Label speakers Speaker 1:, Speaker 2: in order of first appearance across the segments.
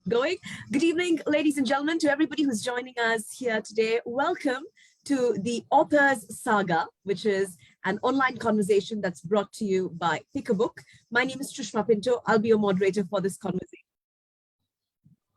Speaker 1: Going. Good evening, ladies and gentlemen, to everybody who's joining us here today. Welcome to the Author's Saga, which is an online conversation that's brought to you by Pick a Book. My name is Trishma Pinto. I'll be your moderator for this conversation.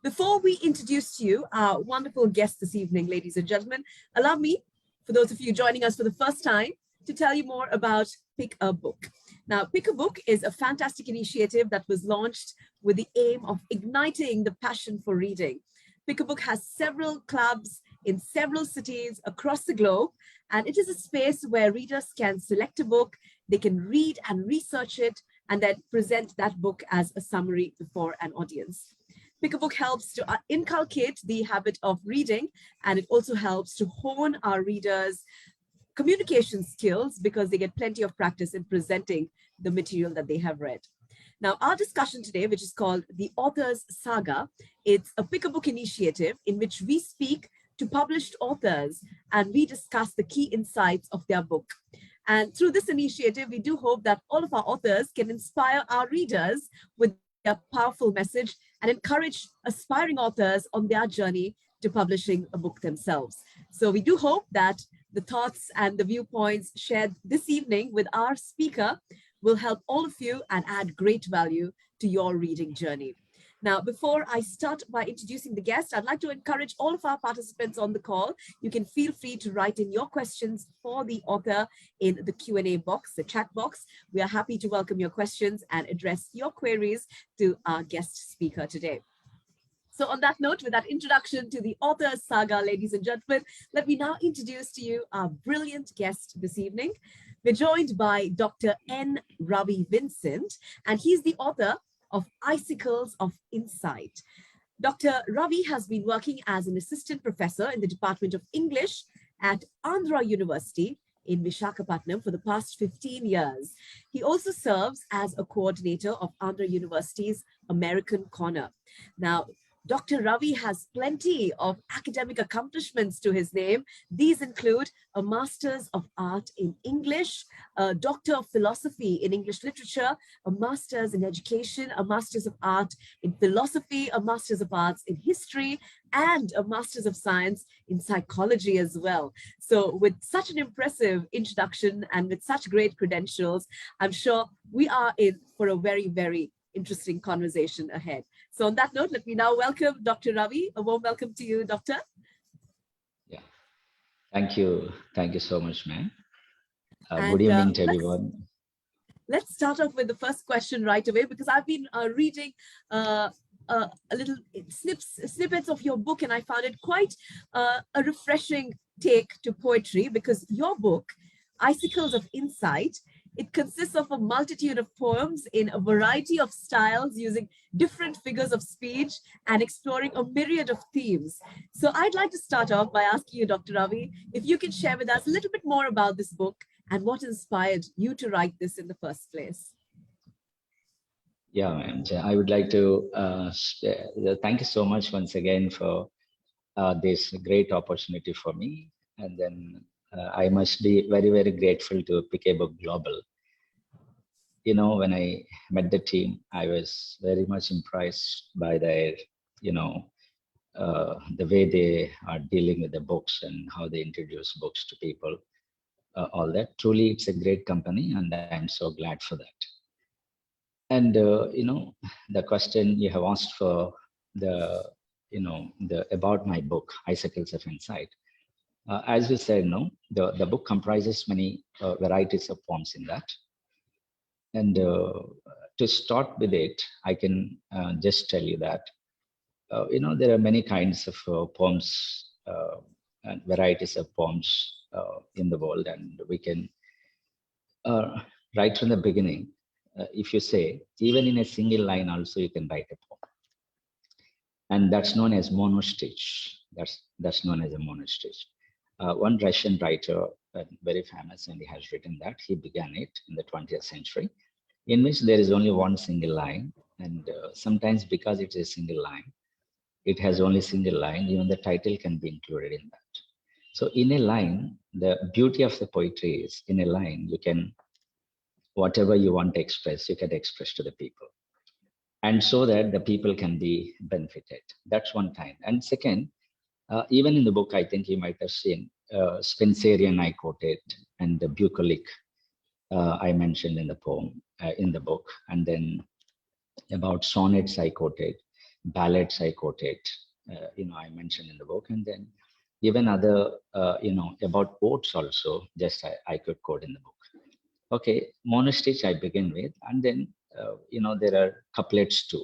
Speaker 1: Before we introduce to you our wonderful guest this evening, ladies and gentlemen, allow me, for those of you joining us for the first time, to tell you more about Pick a Book. Now, Pick a Book is a fantastic initiative that was launched with the aim of igniting the passion for reading. Pick a Book has several clubs in several cities across the globe, and it is a space where readers can select a book, they can read and research it, and then present that book as a summary before an audience. Pick a Book helps to inculcate the habit of reading, and it also helps to hone our readers' communication skills because they get plenty of practice in presenting the material that they have read. Now, our discussion today, which is called the Author's Saga, it's a Pick a Book initiative in which we speak to published authors and we discuss the key insights of their book. And through this initiative, we do hope that all of our authors can inspire our readers with their powerful message and encourage aspiring authors on their journey to publishing a book themselves. So we do hope that the thoughts and the viewpoints shared this evening with our speaker will help all of you and add great value to your reading journey. Now, before I start by introducing the guest, I'd like to encourage all of our participants on the call. You can feel free to write in your questions for the author in the Q&A box, the chat box. We are happy to welcome your questions and address your queries to our guest speaker today. So on that note, with that introduction to the Author's Saga, ladies and gentlemen, let me now introduce to you our brilliant guest this evening. We're joined by Dr. N. Ravi Vincent, and he's the author of Icicles of Insight. Dr. Ravi has been working as an assistant professor in the Department of English at Andhra University in Visakhapatnam for the past 15 years. He also serves as a coordinator of Andhra University's American Corner. Now, Dr. Ravi has plenty of academic accomplishments to his name. These include a Master's of Art in English, a Doctor of Philosophy in English Literature, a Master's in Education, a Master's of Art in Philosophy, a Master's of Arts in History, and a Master's of Science in Psychology as well. So with such an impressive introduction and with such great credentials, I'm sure we are in for a very, very interesting conversation ahead. So on that note, let me now welcome Dr. Ravi. A warm welcome to you, Doctor.
Speaker 2: Yeah, thank you. Thank you so much, ma'am. Good evening to everyone.
Speaker 1: Let's start off with the first question right away, because I've been reading a little snippets of your book, and I found it quite a refreshing take to poetry, because your book, Icicles of Insight, it consists of a multitude of poems in a variety of styles using different figures of speech and exploring a myriad of themes. So I'd like to start off by asking you, Dr. Ravi, if you can share with us a little bit more about this book and what inspired you to write this in the first place.
Speaker 2: Yeah, ma'am. I would like to thank you so much once again for this great opportunity for me. And then I must be very, very grateful to Pick a Book Global. You know, when I met the team, I was very much impressed by their, the way they are dealing with the books and how they introduce books to people, all that. Truly, it's a great company, and I'm so glad for that. And, the question you have asked for about my book, Icicles of Insight. As we said, the book comprises many varieties of poems in that. And to start with it, I can just tell you that, there are many kinds of poems and varieties of poems in the world. And we can, right from the beginning, if you say, even in a single line also, you can write a poem. And that's known as monostitch. That's known as a monostitch. One Russian writer, very famous, and he has written that. He began it in the 20th century, in which there is only one single line. And sometimes because it is a single line, it has only single line, even the title can be included in that. So in a line, the beauty of the poetry is, in a line, you can, whatever you want to express, you can express to the people. and so that the people can be benefited. That's one kind. And second, even in the book, I think you might have seen Spencerian I quoted, and the bucolic I mentioned in the poem, in the book, and then about sonnets I quoted, ballads I quoted, I mentioned in the book, and then even other, about odes also, just I could quote in the book. Okay, monostiche I begin with, and then, there are couplets too.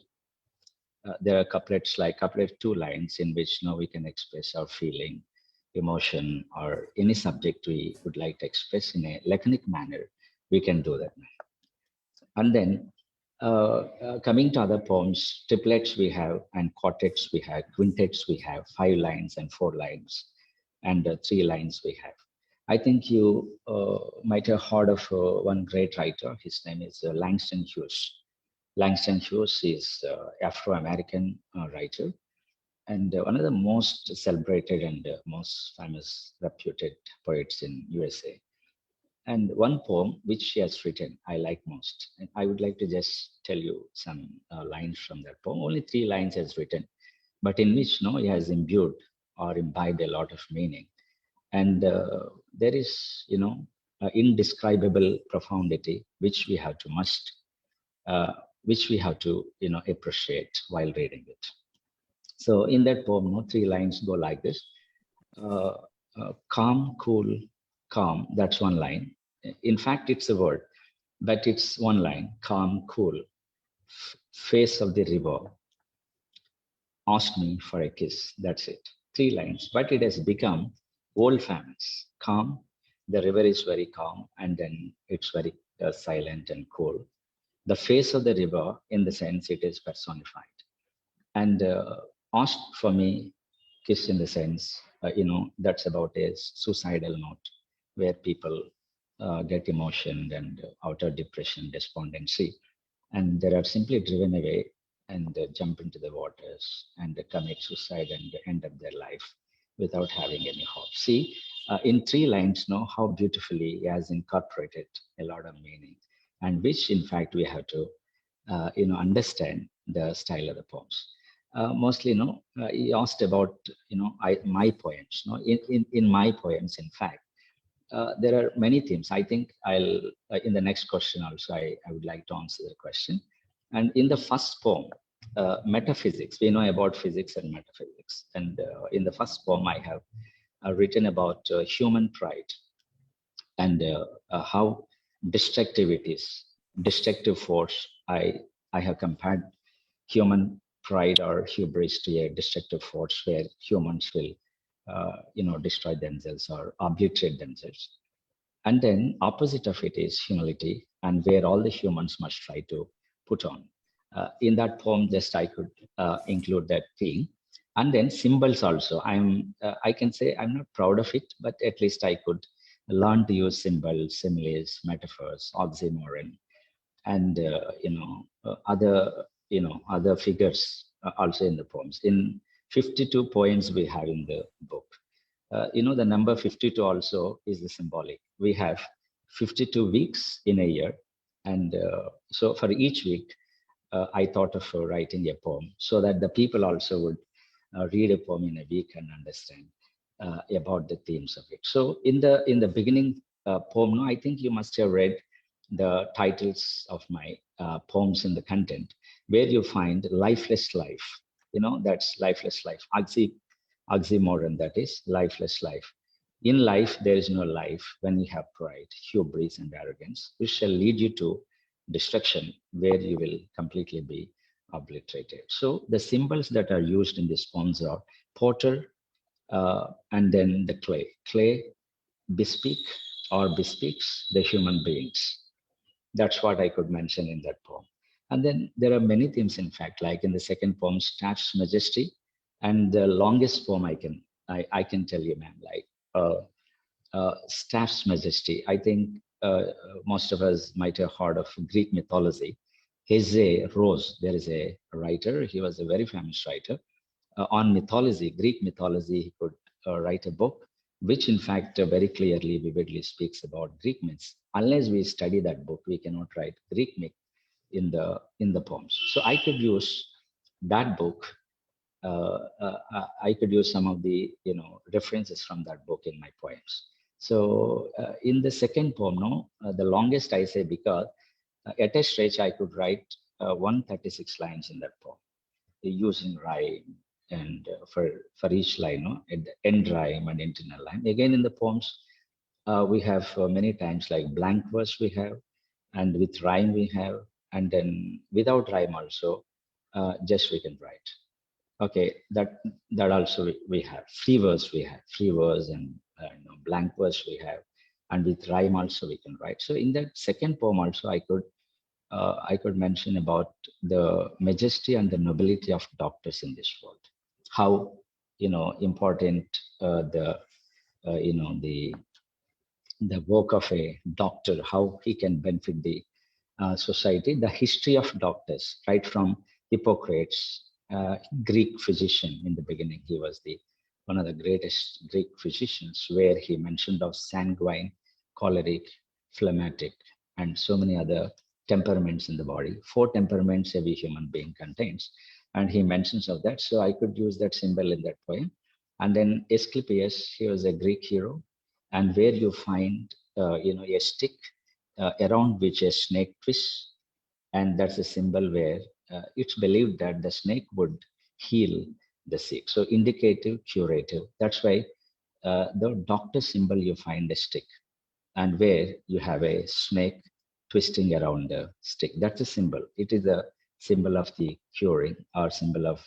Speaker 2: There are couplets like couplet 2 lines in which we can express our feeling, emotion, or any subject we would like to express in a laconic manner. We can do that. And then coming to other poems, triplets we have, and quartets we have, quintets we have, 5 lines and 4 lines, and 3 lines we have. I think you might have heard of one great writer. His name is Langston Hughes. Langston Hughes is Afro-American writer, and one of the most celebrated and most famous, reputed poets in USA. And one poem which he has written, I like most. And I would like to just tell you some lines from that poem. Only 3 lines has written, but in which he has imbued or imbibed a lot of meaning. And there is, indescribable profundity which we have to appreciate while reading it. So in that poem, 3 lines go like this. Uh, calm, cool, calm, that's 1 line. In fact, it's a word, but it's 1 line. Calm, cool, face of the river, ask me for a kiss. That's it. 3 lines, but it has become world famous. Calm, the river is very calm, and then it's very silent and cool. The face of the river, in the sense it is personified. And ask for me, kiss, in the sense, that's about a suicidal note where people get emotion and outer depression, despondency, and they are simply driven away and jump into the waters and commit suicide and end up their life without having any hope. See, in 3 lines, how beautifully he has incorporated a lot of meaning, and which, in fact, we have to, understand the style of the poems. Mostly, he asked about, my poems. In my poems, in fact, there are many themes. I think I'll, in the next question also, I would like to answer the question. And in the first poem, metaphysics, we know about physics and metaphysics. And in the first poem, I have written about human pride and how destructive it is, destructive force. I have compared human pride or hubris to a destructive force where humans will, destroy themselves or obliterate themselves. And then opposite of it is humility, and where all the humans must try to put on. In that poem, just I could include that theme. And then symbols also. I can say I'm not proud of it, but at least I could learn to use symbols, similes, metaphors, oxymoron, and other figures also in the poems. In 52 poems we have in the book. The number 52 also is the symbolic. We have 52 weeks in a year, and so for each week, I thought of writing a poem so that the people also would read a poem in a week and understand about the themes of it. So in the beginning poem, I think you must have read the titles of my poems in the content, where you find lifeless life. That's lifeless life. Oxymoron, that is lifeless life. In life, there is no life when you have pride, hubris, and arrogance, which shall lead you to destruction, where you will completely be obliterated. So the symbols that are used in this poems are potter, and then the clay. Clay bespeak or bespeaks the human beings. That's what I could mention in that poem. And then there are many themes, in fact, like in the second poem, Staff's Majesty, and the longest poem I can tell you, ma'am, like Staff's Majesty. I think most of us might have heard of Greek mythology. Heze Rose, there is a writer. He was a very famous writer on mythology, Greek mythology. He could write a book, which in fact very clearly, vividly speaks about Greek myths. Unless we study that book, we cannot write Greek myth, in the poems. So I could use that book. I could use some of the references from that book in my poems. So in the second poem, no, the longest I say because at a stretch I could write 136 lines in that poem using rhyme and for each line, no, at the end rhyme and internal line. Again in the poems, we have many times like blank verse we have, and with rhyme we have, and then without rhyme also, just we can write. Okay, that also we have free verse, free verse, and blank verse we have, and with rhyme also we can write. So in that second poem also I could mention about the majesty and the nobility of doctors in this world. How important the the work of a doctor, how he can benefit the society. The history of doctors, right from Hippocrates, Greek physician in the beginning, he was the one of the greatest Greek physicians, where he mentioned of sanguine, choleric, phlegmatic, and so many other temperaments in the body. 4 temperaments every human being contains, and he mentions of that. So I could use that symbol in that poem. And then Asclepius, he was a Greek hero, and where you find a stick around which a snake twists, and that's a symbol where it's believed that the snake would heal the sick. So indicative, curative. That's why the doctor symbol you find a stick, and where you have a snake twisting around the stick. That's a symbol. It is a symbol of the curing, or symbol of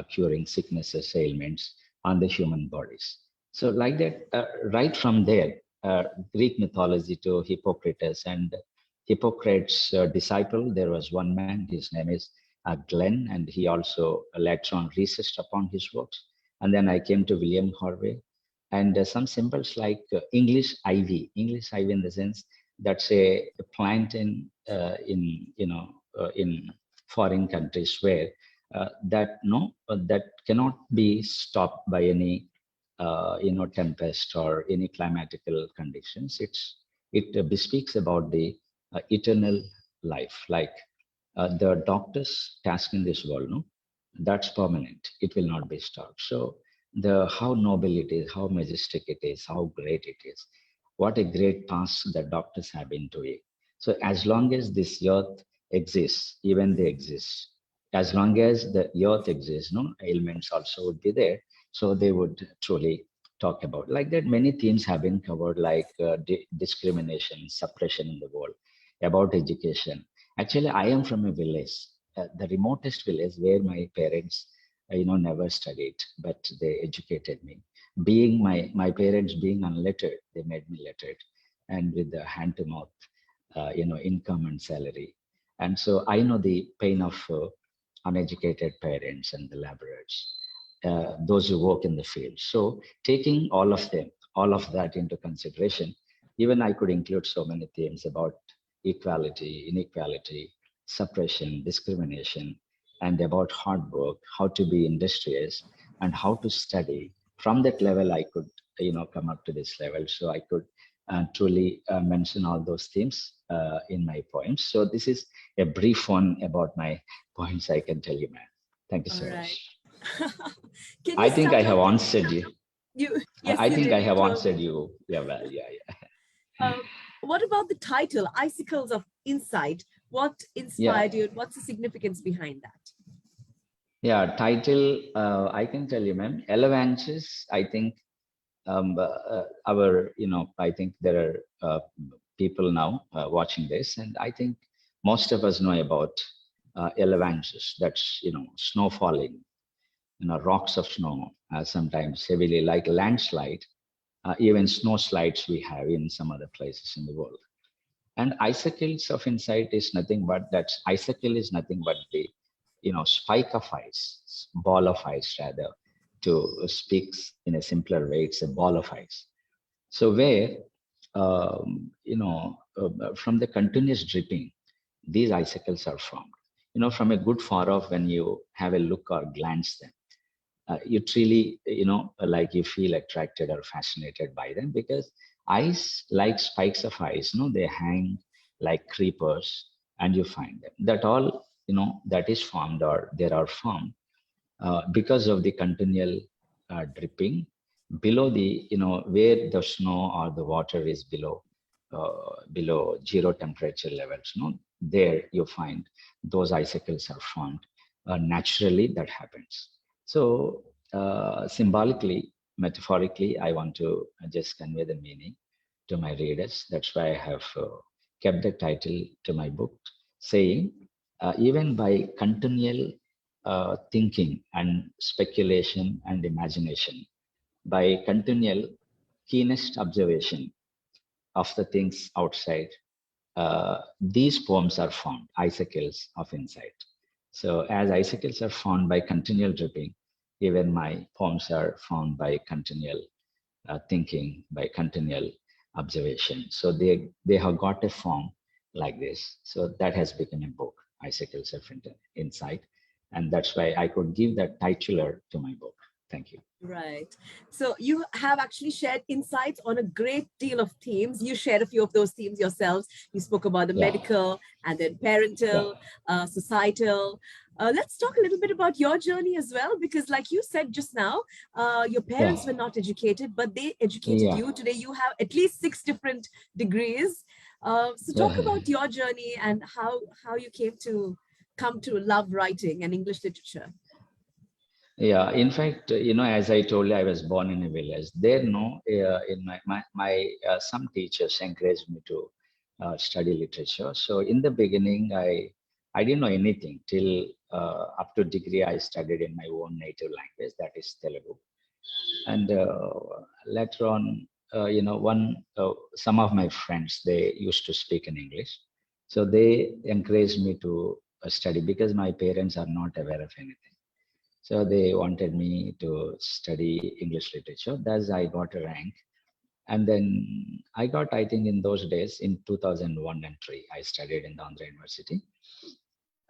Speaker 2: curing sicknesses, ailments on the human bodies. So like that, right from there, Greek mythology to Hippocrates, and Hippocrates' disciple, there was one man, his name is Glenn, and he also later on researched upon his works. And then I came to William Harvey, and some symbols like English ivy in the sense that's a plant in foreign countries where that cannot be stopped by any tempest or any climatical conditions. It bespeaks about the eternal life, like the doctor's task in this world, no, that's permanent. It will not be stopped. So the how noble it is, how majestic it is, how great it is, what a great task that doctors have been doing. So as long as this earth exists, even they exist, as long as the earth exists, no ailments also would be there. So they would truly talk about like that. Many themes have been covered, like discrimination, suppression in the world, about education. Actually, I am from a village, the remotest village where my parents, never studied, but they educated me. Being my parents being unlettered, they made me lettered, and with the hand to mouth, income and salary. And so I know the pain of uneducated parents and the laborers, those who work in the field. So taking all of them, all of that into consideration, even I could include so many themes about equality, inequality, suppression, discrimination, and about hard work, how to be industrious, and how to study. From that level, I could, come up to this level. So I could truly mention all those themes in my poems. So this is a brief one about my poems. I can tell you, man. Thank you
Speaker 1: All
Speaker 2: so
Speaker 1: right.
Speaker 2: much.
Speaker 1: Can you
Speaker 2: I think
Speaker 1: start
Speaker 2: I
Speaker 1: off?
Speaker 2: have answered you.
Speaker 1: Yes,
Speaker 2: I
Speaker 1: you
Speaker 2: think
Speaker 1: did.
Speaker 2: I
Speaker 1: You
Speaker 2: have
Speaker 1: told
Speaker 2: answered
Speaker 1: me.
Speaker 2: you. Yeah, well, yeah.
Speaker 1: Uh, what about the title, Icicles of Insight? What
Speaker 2: Yeah,
Speaker 1: inspired you? What's the significance behind that?
Speaker 2: yeah. Title, I can tell you, ma'am. Elevanches, I think I think there are people now watching this, and I think most of us know about elevanches. That's, snow falling, rocks of snow, sometimes heavily, like landslide, even snow slides we have in some other places in the world. And icicles of insight is nothing but that icicle is nothing but the, spike of ice, ball of ice rather, to speaks in a simpler way, it's a ball of ice. So where, from the continuous dripping, these icicles are formed. From a good far off, when you have a look or glance them, you really, like you feel attracted or fascinated by them, because ice, like spikes of ice, they hang like creepers, and you find them. That all, that is formed or there are formed because of the continual dripping below the, where the snow or the water is below zero temperature levels. There you find those icicles are formed. Naturally, that happens. So symbolically, metaphorically, I want to just convey the meaning to my readers. That's why I have kept the title to my book, saying, even by continual thinking and speculation and imagination, by continual keenest observation of the things outside, these poems are formed, icicles of insight. So as icicles are formed by continual dripping, even my poems are formed by continual thinking, by continual observation. So they have got a form like this. So that has become a book, Icicles of Insight. And that's why I could give that titular to my book. Thank you.
Speaker 1: Right. So you have actually shared insights on a great deal of themes. You shared a few of those themes yourselves. You spoke about the
Speaker 2: Yeah.
Speaker 1: medical and then parental, societal. Let's talk a little bit about your journey as well, because like you said just now, your parents were not educated, but they educated you. Today you have at least 6 different degrees. So talk about your journey and how you came to come to love writing and English literature.
Speaker 2: Yeah, in fact, as I told you, I was born in a village. There, no, in my some teachers encouraged me to study literature. So in the beginning, I didn't know anything till up to degree. I studied in my own native language, that is Telugu, and later on, some of my friends, they used to speak in English, so they encouraged me to study because my parents are not aware of anything. So they wanted me to study English literature. Thus, I got a rank. And then I got, I think in those days, in 2001 and 3, I studied in the Andhra University.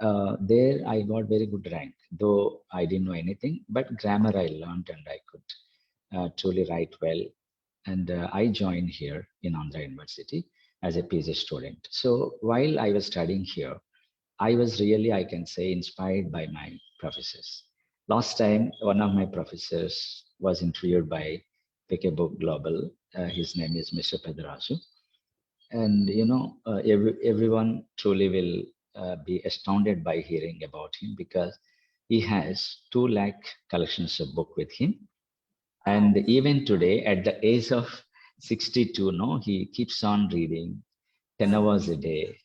Speaker 2: There, I got very good rank, though I didn't know anything, but grammar I learned and I could truly write well. And I joined here in Andhra University as a PG student. So while I was studying here, I was really, I can say, inspired by my professors. Last time, one of my professors was interviewed by Book Global. His name is Mr. Pedarasu. And, everyone truly will be astounded by hearing about him because he has 2 lakh collections of book with him. And even today, at the age of 62, no, he keeps on reading 10 hours a day.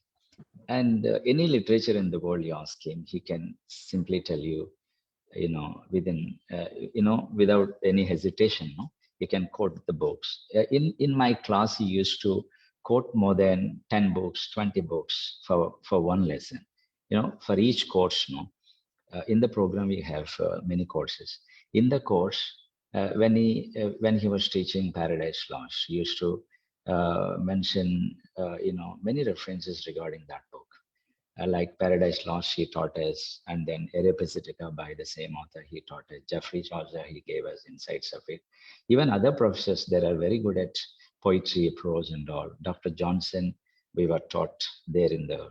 Speaker 2: And any literature in the world you ask him, he can simply tell you, within, without any hesitation, no, he can quote the books. In my class, he used to quote more than 10 books, 20 books for one lesson. For each course, no. In the program, we have many courses. In the course, when he was teaching Paradise Lost, he used to mention, many references regarding that book. Like Paradise Lost, he taught us, and then Erepacitica by the same author, he taught us. Jeffrey Chaucer, he gave us insights of it. Even other professors, they are very good at poetry, prose, and all. Dr. Johnson, we were taught there in the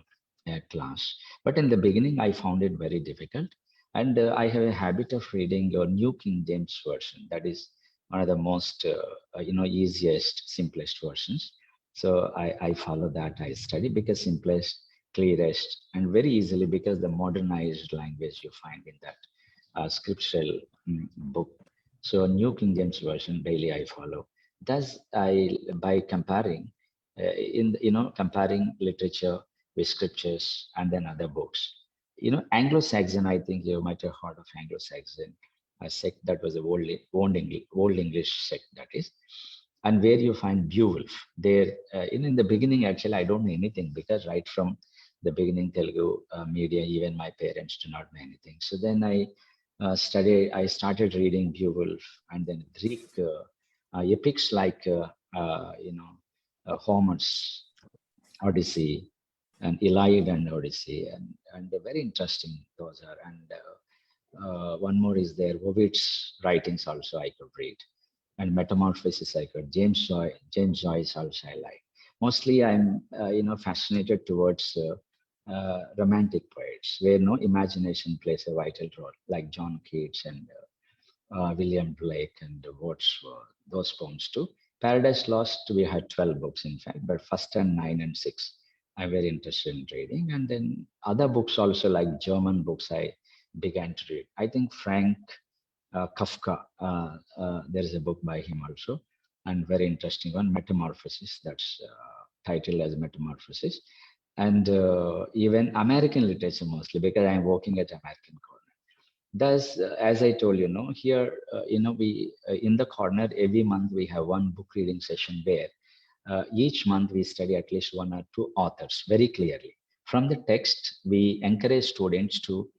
Speaker 2: class. But in the beginning, I found it very difficult. And I have a habit of reading your New King James Version. That is one of the most, easiest, simplest versions. So I follow that, I study because simplest, clearest, and very easily because the modernized language you find in that scriptural book. So New King James Version daily I follow. Thus, by comparing, comparing literature with scriptures and then other books. Anglo-Saxon, I think you might have heard of Anglo-Saxon, a sect that was a old English sect, that is. And where you find Beowulf. There, in the beginning, actually, I don't know anything because right from the beginning, Telugu media, even my parents do not know anything. So then I started reading Beowulf and then Greek epics like, Homer's Odyssey and Iliad and Odyssey, and they're very interesting, those are. And one more is there, Ovid's writings also I could read. And Metamorphosis I could. James Joyce also I like. Mostly I'm, fascinated towards romantic poets where no imagination plays a vital role, like John Keats and William Blake and Wordsworth, those poems too. Paradise Lost, we had 12 books in fact, but first and 9 and 6, I'm very interested in reading. And then other books also, like German books, I began to read. I think Frank Kafka, there is a book by him also, and very interesting one, Metamorphosis, that's titled as Metamorphosis. And even American literature mostly, because I'm working at American Corner. Thus, as I told you, here, we in the corner every month we have one book reading session where each month we study at least one or two authors very clearly. From the text, we encourage students to,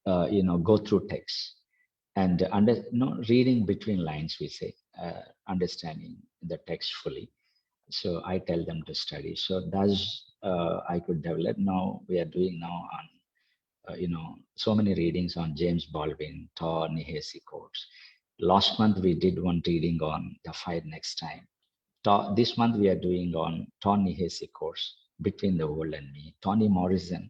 Speaker 2: go through text and reading between lines, we say, understanding the text fully. So I tell them to study. So that's I could develop. Now we are doing now on so many readings on James Baldwin, Ta-Nehisi Coates. Last month we did one reading on The Fight Next Time. This month we are doing on Ta-Nehisi Coates, Between the World and Me. Toni Morrison,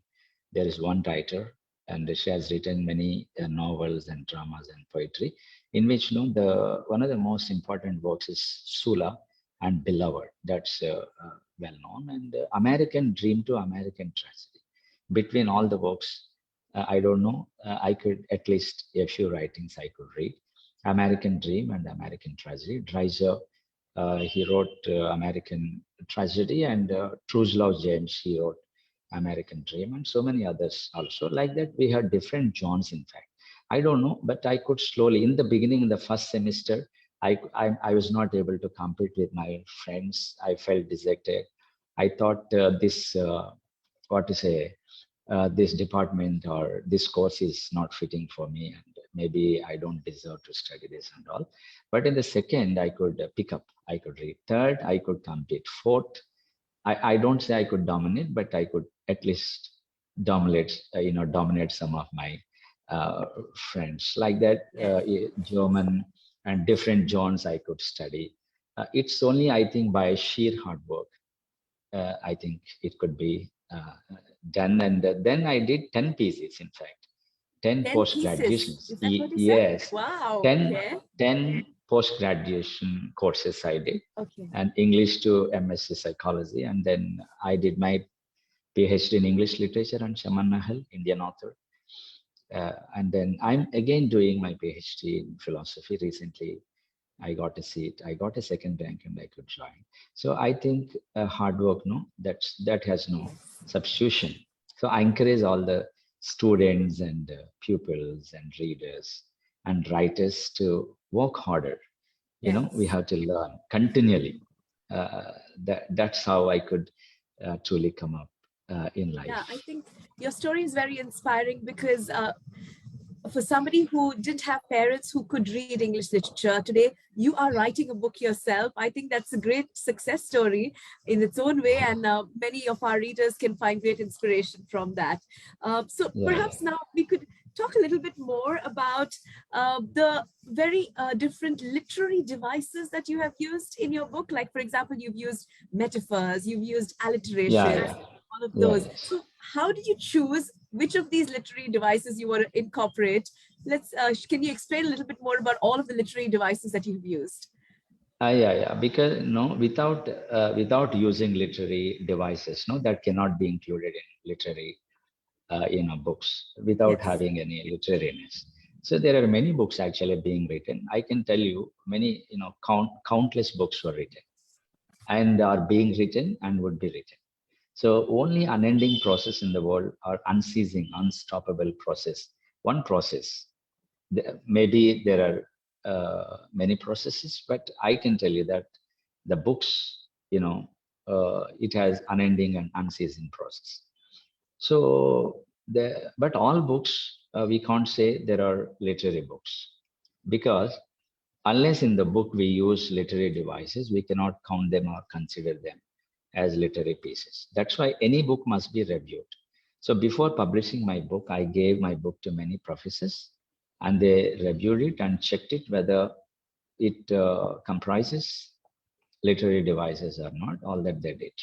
Speaker 2: there is one writer, and she has written many novels and dramas and poetry, in which one of the most important works is Sula and Beloved. That's well known. And American Dream to American Tragedy. Between all the works, I don't know, I could at least a few writings I could read. American Dream and American Tragedy. Dreiser, he wrote American Tragedy, and Truslove James, he wrote American Dream, and so many others also. Like that, we had different genres, in fact. I don't know, but I could slowly, in the beginning, in the first semester, I was not able to compete with my friends. I felt dejected. I thought what to say, this department or this course is not fitting for me, and maybe I don't deserve to study this and all. But in the second, I could pick up, I could read. Third, I could compete. Fourth, I don't say I could dominate, but I could at least dominate some of my uh, friends. Like that, German and different genres I could study. It's only, I think, by sheer hard work, I think it could be done. And then I did 10 pieces, in fact, 10
Speaker 1: 10 pieces.
Speaker 2: post-graduations.
Speaker 1: Is that what you said?
Speaker 2: Yes,
Speaker 1: Wow.
Speaker 2: 10,
Speaker 1: Okay.
Speaker 2: 10 post-graduation courses I did,
Speaker 1: Okay.
Speaker 2: and English to MSc Psychology. And then I did my PhD in English Literature and Shaman Nahal, Indian author. And then I'm again doing my PhD in philosophy. Recently, I got a seat. I got a second rank, and I could join. So I think hard work, that has no substitution. So I encourage all the students and pupils and readers and writers to work harder. We
Speaker 1: Yes.
Speaker 2: have to learn continually. That's how I could truly come up in
Speaker 1: Yeah,
Speaker 2: life.
Speaker 1: I think your story is very inspiring because for somebody who didn't have parents who could read English literature, today you are writing a book yourself. I think that's a great success story in its own way, and many of our readers can find great inspiration from that. So
Speaker 2: Yeah, yeah.
Speaker 1: perhaps now we could talk a little bit more about the very different literary devices that you have used in your book. Like, for example, you've used metaphors, you've used
Speaker 2: Yeah,
Speaker 1: alliterations,
Speaker 2: yeah.
Speaker 1: all of
Speaker 2: Yeah,
Speaker 1: those.
Speaker 2: yes.
Speaker 1: So how did you choose which of these literary devices you want to incorporate? Can you explain a little bit more about all of the literary devices that you've used?
Speaker 2: Yeah, yeah. Because without using literary devices, that cannot be included in literary books without
Speaker 1: Yes.
Speaker 2: having any literariness. So there are many books actually being written. I can tell you many, countless books were written and are being written and would be written. So only unending process in the world, or unceasing, unstoppable process. One process. Maybe there are many processes, but I can tell you that the books, it has unending and unceasing process. So but all books, we can't say there are literary books, because unless in the book we use literary devices, we cannot count them or consider them as literary pieces. That's why any book must be reviewed. So before publishing my book, I gave my book to many professors, and they reviewed it and checked it whether it comprises literary devices or not, all that they did.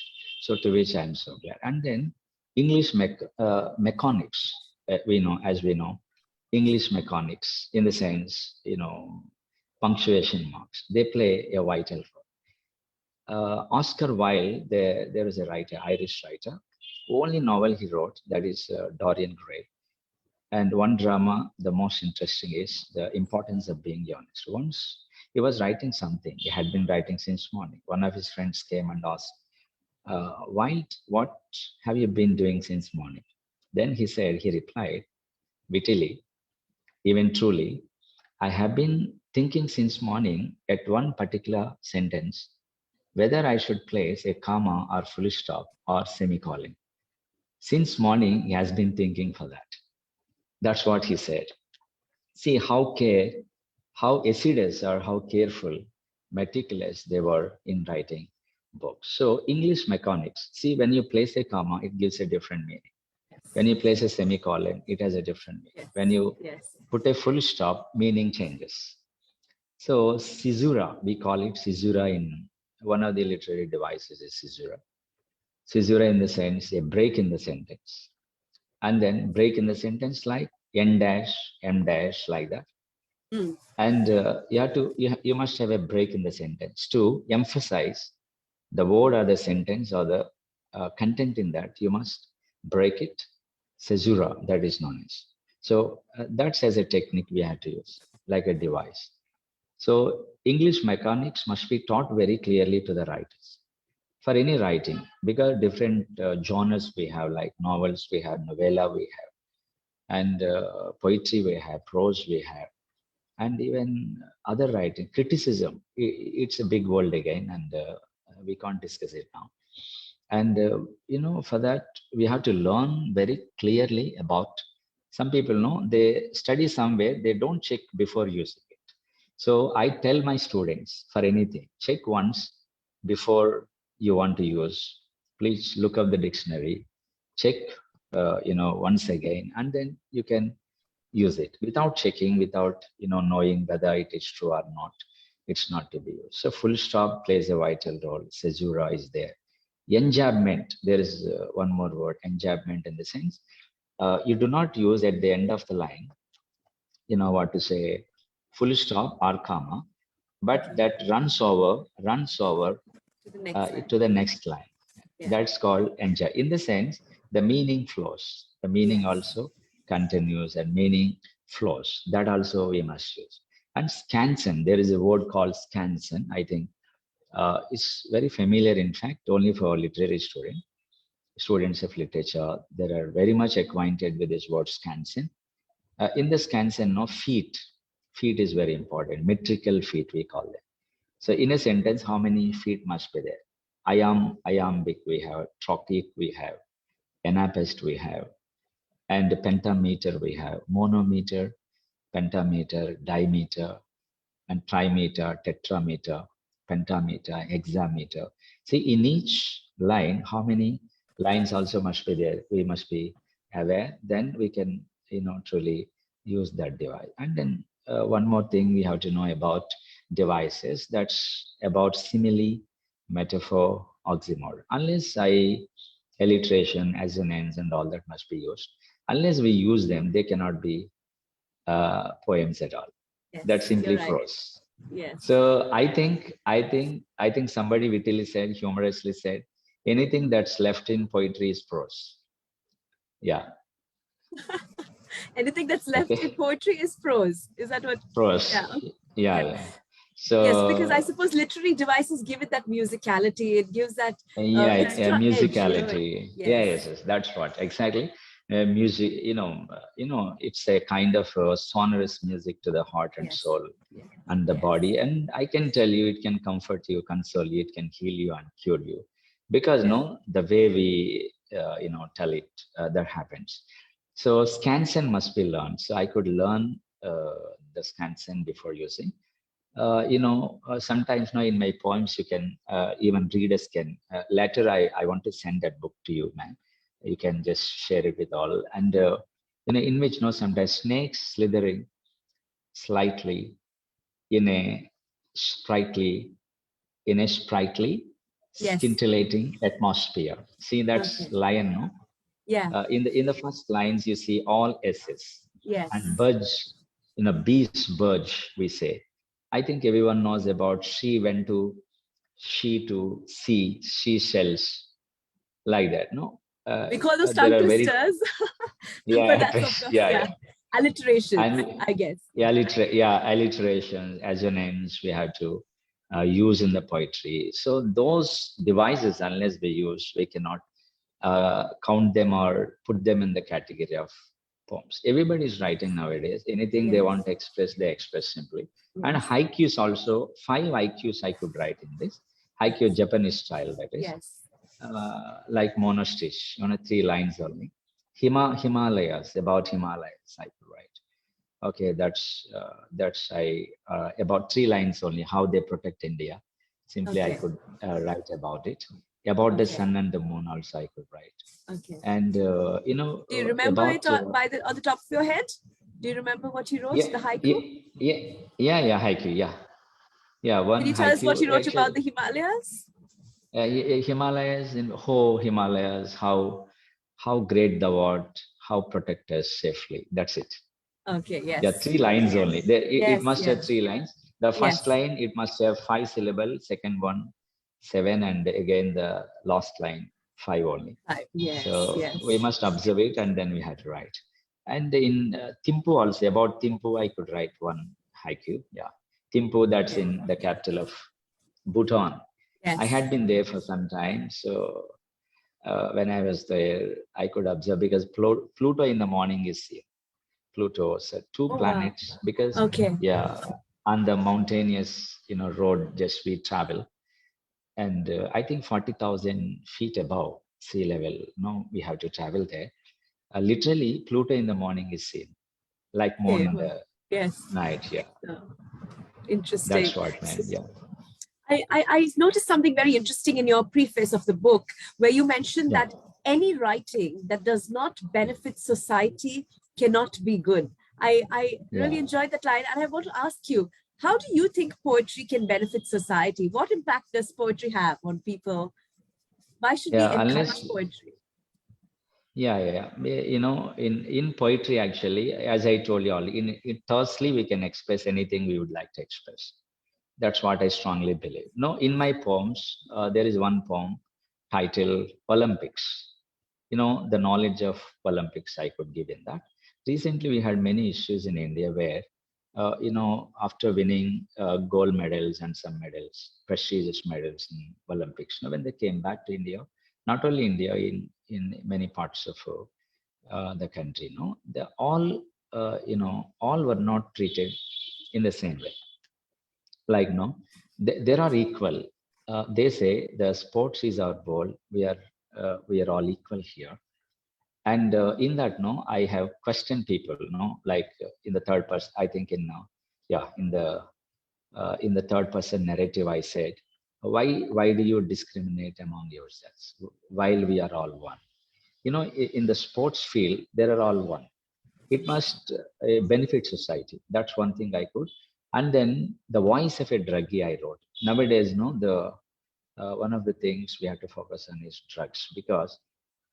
Speaker 2: So to which I am so glad. And then English mechanics, as we know, English mechanics in the sense, punctuation marks, they play a vital role. Oscar Wilde, there is a writer, Irish writer, only novel he wrote, that is Dorian Gray. And one drama, the most interesting is the importance of being honest. Once he was writing something, he had been writing since morning. One of his friends came and asked, Wilde, what have you been doing since morning? Then he replied, wittily, even truly, I have been thinking since morning at one particular sentence, whether I should place a comma or full stop or semicolon. Since morning, he has been thinking for that. That's what he said. See how assiduous or how careful, meticulous they were in writing books. So English mechanics, see, when you place a comma, it gives a different meaning. When you place a semicolon, it has a different meaning. When you put a full stop, meaning changes. So caesura, we call it caesura in one of the literary devices is caesura. Caesura in the sense, a break in the sentence. And then break in the sentence like n dash, m dash, like that. And you must have a break in the sentence to emphasize the word or the sentence or the content in that. You must break it, caesura, that is known as. So that's as a technique we have to use, like a device. So English mechanics must be taught very clearly to the writers for any writing, because different genres we have, like novels we have, novella we have, and poetry we have, prose we have, and even other writing, criticism. It's a big world again, and we can't discuss it now. And for that we have to learn very clearly about. Some people know they study somewhere, they don't check before using it. So I tell my students, for anything, check once before you want to use. Please look up the dictionary, check once again, and then you can use it. Without checking, without knowing whether it is true or not, it's not to be used. So full stop plays a vital role. Caesura is there. Enjambment, there is one more word, enjambment, in the sense you do not use at the end of the line, full stop or comma, but that runs over to the next line. That's called enjoy. In the sense, the meaning flows. The meaning also continues and meaning flows. That also we must use. And scansion, there is a word called scansion. I think it's very familiar, in fact, only for literary students of literature. They are very much acquainted with this word scansion. In the scansion, feet is very important. Metrical feet, we call them. So in a sentence, how many feet must be there? Iambic we have, trochaic we have, anapest we have, and pentameter we have, monometer, pentameter, dimeter, and trimeter, tetrameter, pentameter, hexameter. See, in each line, how many lines also must be there? We must be aware. Then we can, truly use that device. And then one more thing we have to know about devices, that's about simile, metaphor, oxymoron. Unless alliteration, assonance, and all that must be used. Unless we use them, they cannot be poems at all. That's simply prose. So I think somebody wittily said, humorously said, anything that's left in poetry is prose. Yeah.
Speaker 1: Anything that's left in poetry is prose. Is that what?
Speaker 2: Prose. Yeah. So
Speaker 1: yes, because I suppose literary devices give it that musicality. It gives that
Speaker 2: musicality.
Speaker 1: Edge,
Speaker 2: yes, that's what exactly. Music, it's a kind of sonorous music to the heart and soul and the body. And I can tell you, it can comfort you, console you, it can heal you and cure you, because the way we tell it, that happens. So scansion must be learned. So I could learn the scansion before using. Sometimes now in my poems, you can even readers can. Later, I want to send that book to you, man. You can just share it with all. And in which sometimes snakes slithering slightly in a sprightly, scintillating atmosphere. See, that's lion, no?
Speaker 1: Yeah.
Speaker 2: In the first lines, you see all S's.
Speaker 1: Yes.
Speaker 2: And budge, bees budge, we say. I think everyone knows about she went to sea, seashells, like that, no?
Speaker 1: We call those
Speaker 2: There
Speaker 1: tongue
Speaker 2: are very,
Speaker 1: twisters, but
Speaker 2: yeah,
Speaker 1: that's of course,
Speaker 2: yeah,
Speaker 1: yeah,
Speaker 2: yeah.
Speaker 1: alliterations,
Speaker 2: And
Speaker 1: I guess.
Speaker 2: yeah, alliteration, assonance we have to use in the poetry. So those devices, unless we use, we cannot count them or put them in the category of poems. Everybody is writing nowadays. Anything they
Speaker 1: Yes.
Speaker 2: want to express, they express simply. And
Speaker 1: Yes.
Speaker 2: haikus also, 5 haikus I could write in this. Haiku, Japanese style, that is.
Speaker 1: Yes.
Speaker 2: Like monasteries, 3 lines only. Himalayas, about Himalayas, I could write. Okay, that's about 3 lines only. How they protect India. Simply, I
Speaker 1: Okay.
Speaker 2: could write about it. About the
Speaker 1: Okay.
Speaker 2: sun and the moon, also I could write.
Speaker 1: Okay.
Speaker 2: And
Speaker 1: Do you remember
Speaker 2: about
Speaker 1: it on the top of your head? Do you remember what you wrote?
Speaker 2: yeah,
Speaker 1: The haiku?
Speaker 2: yeah, haiku, yeah. One
Speaker 1: Can you tell us what
Speaker 2: haiku
Speaker 1: you wrote about the
Speaker 2: actually.
Speaker 1: Himalayas?
Speaker 2: Himalayas, Himalayas, how great thou art, how protect us safely. That's it.
Speaker 1: Okay.
Speaker 2: Yeah,
Speaker 1: Yes.
Speaker 2: 3 lines only. It
Speaker 1: Yes.
Speaker 2: must have
Speaker 1: Yes.
Speaker 2: 3 lines. The
Speaker 1: Yes.
Speaker 2: first line, it must have 5 syllables. Second one, 7, and again the last line, 5 only.
Speaker 1: Yes.
Speaker 2: So
Speaker 1: Yes.
Speaker 2: we must observe it, and then we have to write. And in Thimphu also, about Thimphu, I could write one haiku. Yeah, Thimphu, that's in the capital of Bhutan.
Speaker 1: Yes.
Speaker 2: I had been there for some time, so when I was there, I could observe because Pluto in the morning is here. Pluto, so 2
Speaker 1: Oh, wow.
Speaker 2: planets, because
Speaker 1: Okay.
Speaker 2: yeah, on the mountainous road just we travel, and I think 40,000 feet above sea level. No, we have to travel there. Literally, Pluto in the morning is seen, like moon
Speaker 1: Okay.
Speaker 2: in the
Speaker 1: Yes.
Speaker 2: night. Yeah,
Speaker 1: Oh, interesting.
Speaker 2: that's what meant. Yeah.
Speaker 1: I noticed something very interesting in your preface of the book, where you mentioned
Speaker 2: Yeah.
Speaker 1: that any writing that does not benefit society cannot be good. I really
Speaker 2: Yeah.
Speaker 1: enjoyed that line, and I want to ask you, how do you think poetry can benefit society? What impact does poetry have on people? Why should we
Speaker 2: Yeah,
Speaker 1: encourage
Speaker 2: unless
Speaker 1: poetry?
Speaker 2: yeah. In poetry, actually, as I told you all, in Thursday we can express anything we would like to express. That's what I strongly believe. No, in my poems, there is one poem titled Olympics. The knowledge of Olympics I could give in that. Recently, we had many issues in India where, after winning gold medals and some medals, prestigious medals in Olympics, when they came back to India, not only India, in many parts of the country, they all were not treated in the same way. Like no, there are equal. They say the sports is our goal. We are all equal here. And in that, no, I have questioned people, like in the third person. I think in the third person narrative, I said, why do you discriminate among yourselves while we are all one? In the sports field, they are all one. It must benefit society. That's one thing I could. And then the voice of a druggie I wrote. Nowadays, no, the one of the things we have to focus on is drugs, because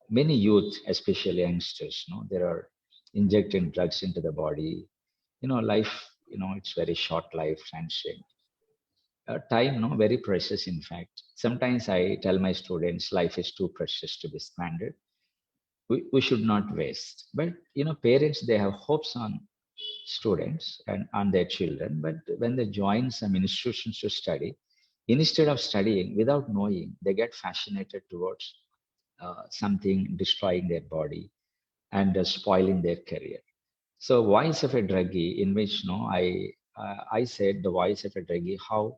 Speaker 2: many youth, especially youngsters, they are injecting drugs into the body. Life, it's very short life, transient. Time, no, very precious. In fact, sometimes I tell my students, life is too precious to be squandered. We should not waste. But parents, they have hopes on students and on their children, but when they join some institutions to study, instead of studying without knowing, they get fascinated towards something destroying their body and spoiling their career. So voice of a druggie, in which I said the voice of a druggie, how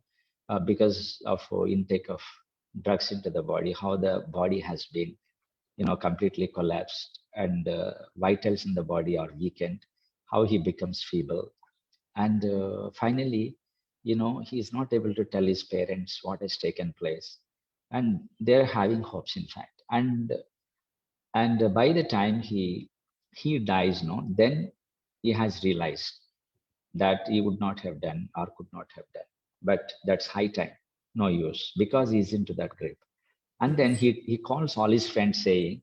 Speaker 2: because of intake of drugs into the body, how the body has been completely collapsed, and vitals in the body are weakened, how he becomes feeble, and finally, he is not able to tell his parents what has taken place, and they're having hopes, in fact. And by the time he dies, no, then he has realized that he would not have done or could not have done. But that's high time, no use, because he's into that grip. And then he calls all his friends saying,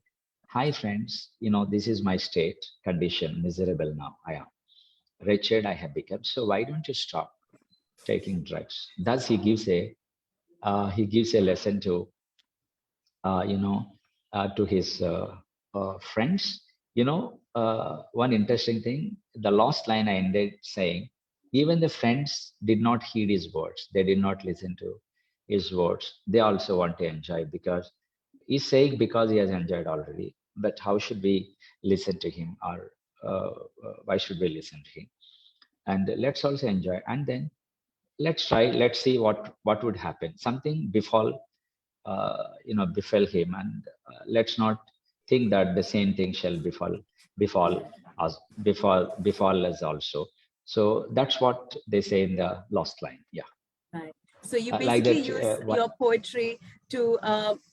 Speaker 2: hi friends, this is my state, condition, miserable now. I am wretched, I have become. So why don't you stop taking drugs? Thus he gives a lesson to uh, you know, to his friends. One interesting thing, the last line I ended saying, even the friends did not heed his words. They did not listen to his words. They also want to enjoy because he's saying because he has enjoyed already. But how should we listen to him, or why should we listen to him? And let's also enjoy. And then let's try. Let's see what would happen. Something befell him, and let's not think that the same thing shall befall us, befall us also. So that's what they say in the last line. Yeah.
Speaker 1: Right. So you
Speaker 2: Like
Speaker 1: basically
Speaker 2: that.
Speaker 1: use
Speaker 2: What?
Speaker 1: your poetry to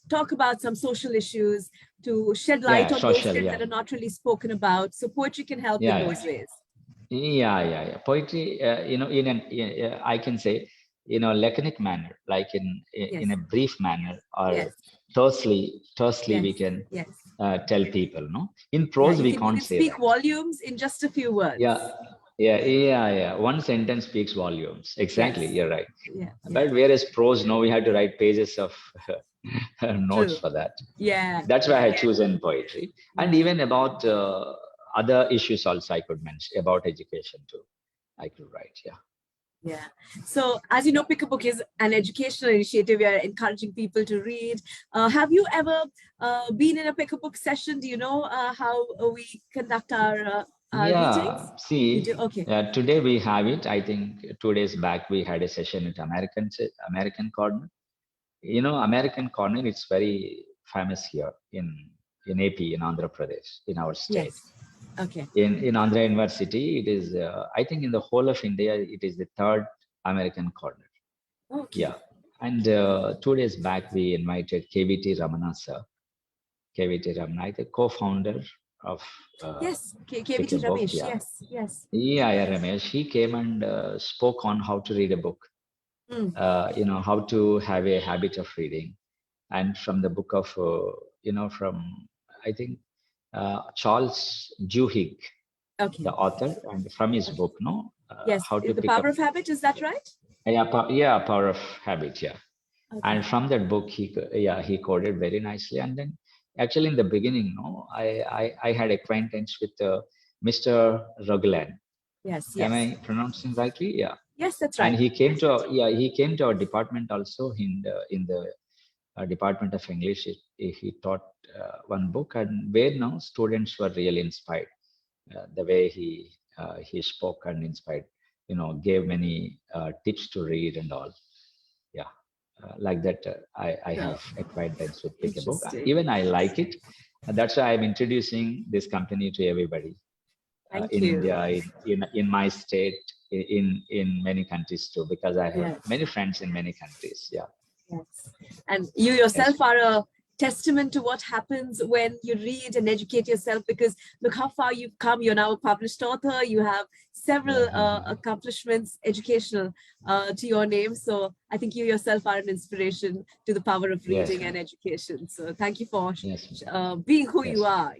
Speaker 1: talk about some social issues, to shed light
Speaker 2: Yeah,
Speaker 1: on those
Speaker 2: social.
Speaker 1: things
Speaker 2: Yeah,
Speaker 1: that are not really spoken about. So poetry can help in
Speaker 2: yeah,
Speaker 1: those ways.
Speaker 2: yeah. Poetry, I can say, laconic manner, like
Speaker 1: Yes,
Speaker 2: in a brief manner, or
Speaker 1: yes,
Speaker 2: tersely
Speaker 1: yes,
Speaker 2: we can
Speaker 1: yes.
Speaker 2: tell people. No, in
Speaker 1: Yeah,
Speaker 2: prose we
Speaker 1: you
Speaker 2: can't
Speaker 1: can
Speaker 2: say
Speaker 1: speak
Speaker 2: that.
Speaker 1: volumes in just a few
Speaker 2: Yeah,
Speaker 1: words.
Speaker 2: yeah. One sentence speaks volumes. Exactly,
Speaker 1: Yes.
Speaker 2: you're right.
Speaker 1: Yeah, yeah.
Speaker 2: But whereas prose, no, we have to write pages of notes
Speaker 1: True.
Speaker 2: for that.
Speaker 1: Yeah,
Speaker 2: That's why
Speaker 1: yeah,
Speaker 2: I chosen poetry. And
Speaker 1: yeah,
Speaker 2: even about other issues also I could mention, about education too. I could write. Yeah.
Speaker 1: yeah. So as you know, Pick a Book is an educational initiative. We are encouraging people to read. Have you ever been in a Pick a Book session? Do you know how we conduct our readings?
Speaker 2: Yeah.
Speaker 1: You do?
Speaker 2: See,
Speaker 1: Okay.
Speaker 2: today we have it. I think 2 days back we had a session at American Corner. American Corner, it's very famous here in AP, in Andhra Pradesh, in our state.
Speaker 1: Yes. Okay.
Speaker 2: In Andhra University, it is, I think in the whole of India, it is the third American Corner.
Speaker 1: Okay.
Speaker 2: Yeah. And 2 days back, we invited KVT Ramana sir, KVT Ramana, the co-founder of
Speaker 1: Yes.
Speaker 2: Pick a
Speaker 1: KVT
Speaker 2: Book.
Speaker 1: Ramesh.
Speaker 2: Yeah.
Speaker 1: Yes. Yes.
Speaker 2: Yeah, Ramesh. He came and spoke on how to read a book,
Speaker 1: Mm.
Speaker 2: how to have a habit of reading. And from the book of, from, I think, Charles Duhigg,
Speaker 1: Okay.
Speaker 2: the author, and from his
Speaker 1: Okay.
Speaker 2: book, no,
Speaker 1: Yes.
Speaker 2: how to
Speaker 1: The
Speaker 2: pick
Speaker 1: Power
Speaker 2: up,
Speaker 1: of Habit. Is that right?
Speaker 2: yeah, Power of Habit, yeah.
Speaker 1: Okay.
Speaker 2: And from that book, he coded very nicely. And then, actually, in the beginning, no, I had acquaintance with Mr. Raghulan.
Speaker 1: Yes.
Speaker 2: Am
Speaker 1: Yes.
Speaker 2: I pronouncing rightly? Yeah.
Speaker 1: Yes, that's
Speaker 2: And
Speaker 1: right.
Speaker 2: he came to our department also in the Department of English. He taught one book, and where now students were really inspired. The way he spoke and inspired, gave many tips to read and all. Yeah, like that. I
Speaker 1: Oh,
Speaker 2: have acquaintance with Pick a Book.
Speaker 1: interesting.
Speaker 2: Even I like it. And that's why I'm introducing this company to everybody
Speaker 1: Thank
Speaker 2: in
Speaker 1: you.
Speaker 2: India, in my state, in many countries too, because I have
Speaker 1: Yes.
Speaker 2: many friends in many countries. Yeah.
Speaker 1: Yes. And you
Speaker 2: Yes.
Speaker 1: yourself are a testament to what happens when you read and educate yourself, because look how far you've come. You're now a published author. You have several
Speaker 2: Yeah.
Speaker 1: accomplishments, educational, to your name. So I think you yourself are an inspiration to the power of
Speaker 2: Yes,
Speaker 1: reading
Speaker 2: ma'am.
Speaker 1: and education. So thank you for
Speaker 2: Yes, ma'am.
Speaker 1: being who you
Speaker 2: Yes, ma'am.
Speaker 1: are,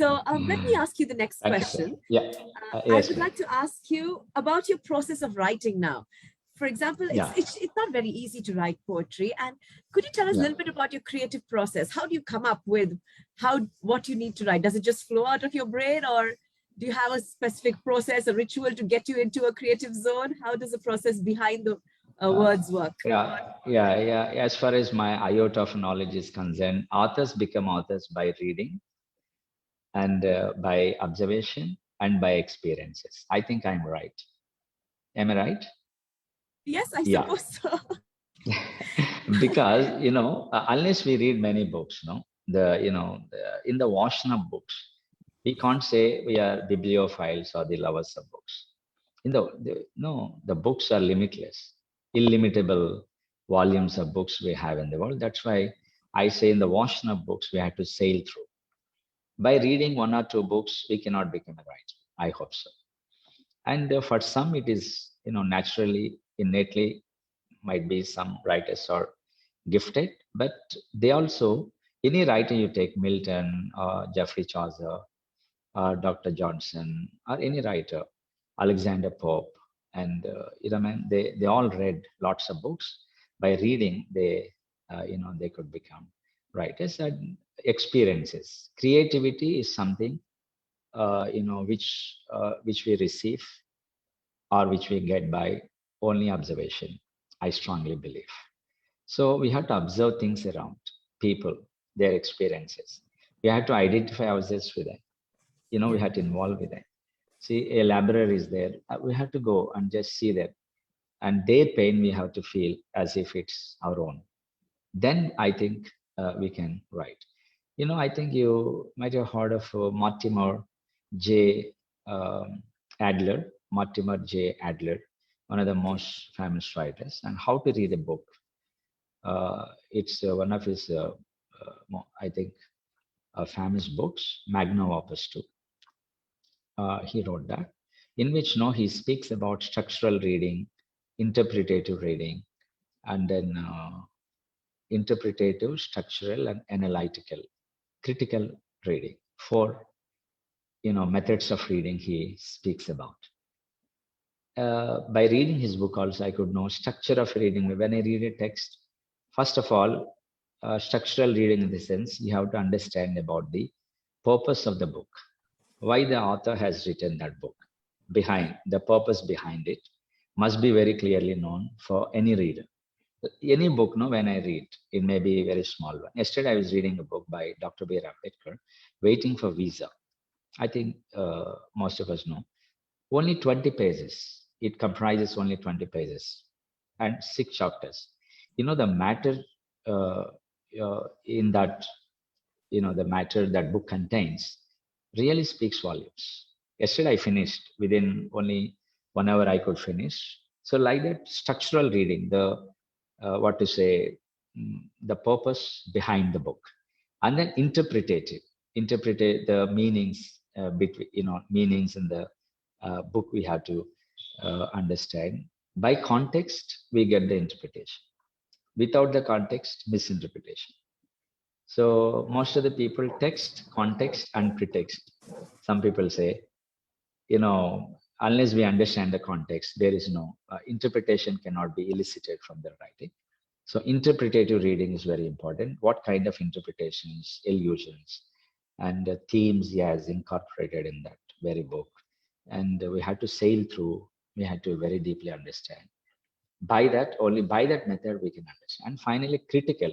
Speaker 1: So let me ask you the next
Speaker 2: Thank you, sir.
Speaker 1: question.
Speaker 2: Yeah.
Speaker 1: I
Speaker 2: Yes,
Speaker 1: would
Speaker 2: ma'am.
Speaker 1: like to ask you about your process of writing now. For example,
Speaker 2: Yeah.
Speaker 1: it's not very easy to write poetry. And could you tell us a
Speaker 2: Yeah.
Speaker 1: little bit about your creative process? How do you come up with what you need to write? Does it just flow out of your brain, or do you have a specific process, a ritual to get you into a creative zone? How does the process behind the
Speaker 2: Uh,
Speaker 1: words work?
Speaker 2: yeah. As far as my iota of knowledge is concerned, authors become authors by reading and by observation and by experiences. I think I'm right. Am I right?
Speaker 1: Yes, I
Speaker 2: Yeah.
Speaker 1: suppose so.
Speaker 2: Because unless we read many books, no, in the Vaishnava books, we can't say we are bibliophiles or the lovers of books. No, the books are limitless, illimitable volumes of books we have in the world. That's why I say in the Vaishnava books we have to sail through. By reading one or two books, we cannot become a writer. I hope so. And for some, it is naturally, innately, might be some writers are gifted, but they also Any writer you take, Milton, Geoffrey Chaucer, Dr. Johnson, or any writer, Alexander Pope, and man, they all read lots of books. By reading, they could become writers. And experiences, creativity is something which we receive or which we get by only observation. I strongly believe. So we have to observe things around people, their experiences. We have to identify ourselves with them. We have to involve with them. See, a laborer is there. We have to go and just see them. And their pain we have to feel as if it's our own. Then I think we can write. I think you might have heard of Mortimer J. Adler, Mortimer J. Adler, one of the most famous writers, and How to Read a Book. It's one of his, I think, famous books, magnum opus too. He wrote that, in which he speaks about structural reading, interpretative reading, and then interpretative, structural, and analytical, critical reading. Four, methods of reading he speaks about. By reading his book also, I could know structure of reading. When I read a text, first of all, structural reading in the sense, you have to understand about the purpose of the book, why the author has written that book, behind the purpose behind it must be very clearly known for any reader. Any book, when I read, it may be a very small one. Yesterday, I was reading a book by Dr. B. Ambedkar, Waiting for Visa. I think most of us know. Only 20 pages. It comprises only 20 pages and 6 chapters. The matter in that, the matter that book contains really speaks volumes. Yesterday, I finished within only 1 hour. I could finish. So, like that, structural reading, the the purpose behind the book, and then interpret the meanings between meanings in the book. We have to understand. By context, we get the interpretation. Without the context, misinterpretation. So most of the people text, context, and pretext. Some people say, unless we understand the context, there is no interpretation cannot be elicited from the writing. So interpretative reading is very important. What kind of interpretations, allusions, and themes he has incorporated in that very book. And we had to sail through, we had to very deeply understand. Only by that method we can understand. And finally, critical.